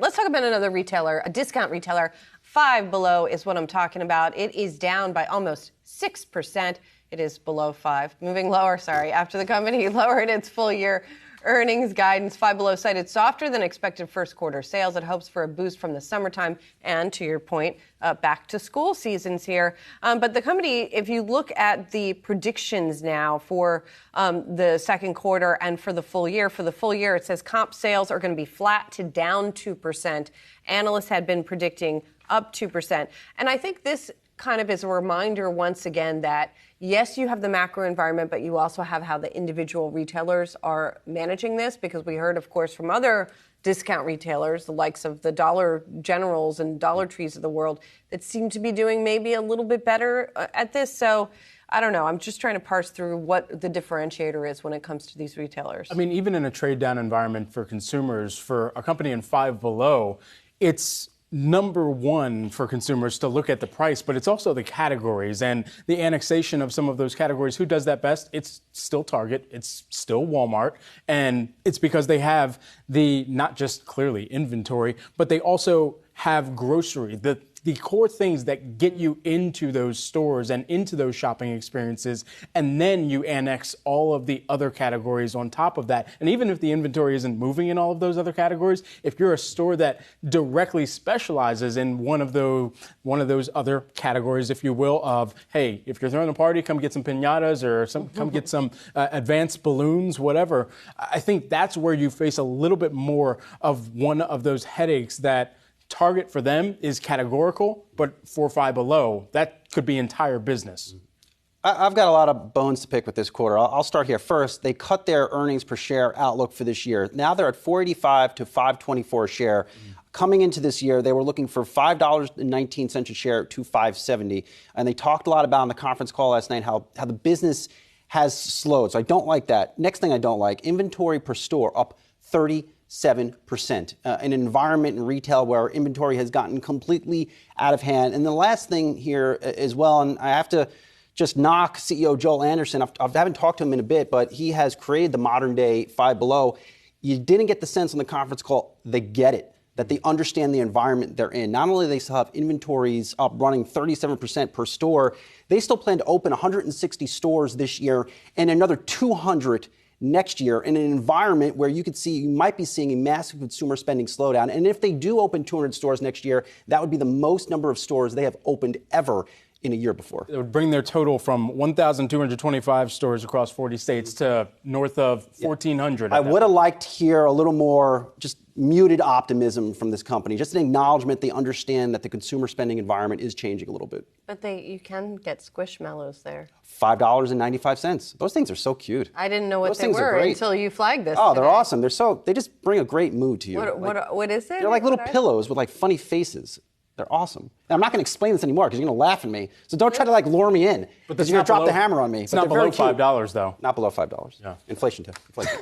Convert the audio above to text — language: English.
Let's talk about another retailer, a discount retailer. Five Below is what I'm talking about. It is down by almost 6%. It is below five. Moving lower, after the company lowered its full-year earnings guidance. Five Below cited softer than expected first quarter sales. It hopes for a boost from the summertime and, to your point, back to school seasons here. But the company, if you look at the predictions now for the second quarter and for the full year, it says comp sales are going to be flat to down 2%. Analysts had been predicting up 2%. And I think this kind of is a reminder once again that yes, you have the macro environment, but you also have how the individual retailers are managing this, because we heard, of course, from other discount retailers, the likes of the Dollar Generals and Dollar Trees of the world, that seem to be doing maybe a little bit better at this. So I don't know. I'm just trying to parse through what the differentiator is when it comes to these retailers. I mean, even in a trade down environment for consumers, for a company in Five Below, it's number one for consumers to look at the price, but it's also the categories and the annexation of some of those categories. Who does that best? It's still Target. It's still Walmart. And it's because they have the, not just clearly inventory, but they also have grocery, the core things that get you into those stores and into those shopping experiences, and then you annex all of the other categories on top of that. And even if the inventory isn't moving in all of those other categories, if you're a store that directly specializes in one of those other categories, if you will, of, hey, if you're throwing a party, come get some piñatas or come get some advanced balloons, whatever. I think that's where you face a little bit more of one of those headaches that Target for them is categorical, but for Five Below, that could be entire business. I've got a lot of bones to pick with this quarter. I'll start here. First, they cut their earnings per share outlook for this year. Now they're at $4.85 to $5.24 a share. Coming into this year, they were looking for $5.19 a share to $5.70. And they talked a lot about on the conference call last night how the business has slowed. So I don't like that. Next thing I don't like, inventory per store up 37%. In an environment in retail where inventory has gotten completely out of hand. And the last thing here as well, and I have to just knock CEO Joel Anderson. I haven't talked to him in a bit, but he has created the modern day Five Below. You didn't get the sense on the conference call they get it, that they understand the environment they're in. Not only do they still have inventories up running 37% per store, they still plan to open 160 stores this year and another 200 next year in an environment where you might be seeing a massive consumer spending slowdown. And if they do open 200 stores next year, that would be the most number of stores they have opened ever in a year before. It would bring their total from 1,225 stores across 40 states to north of 1,400. I would have liked to hear a little more just muted optimism from this company, just an acknowledgement they understand that the consumer spending environment is changing a little bit. But you can get Squishmallows there. $5.95. Those things are so cute. I didn't know what they were until you flagged this. Oh, they're awesome. They just bring a great mood to you. What is it? They're like little pillows with like funny faces. They're awesome. And I'm not going to explain this anymore because you're going to laugh at me. So don't try to lure me in because you're going to drop the hammer on me. It's not below $5 though. Not below $5. Yeah. Inflation too. Inflation.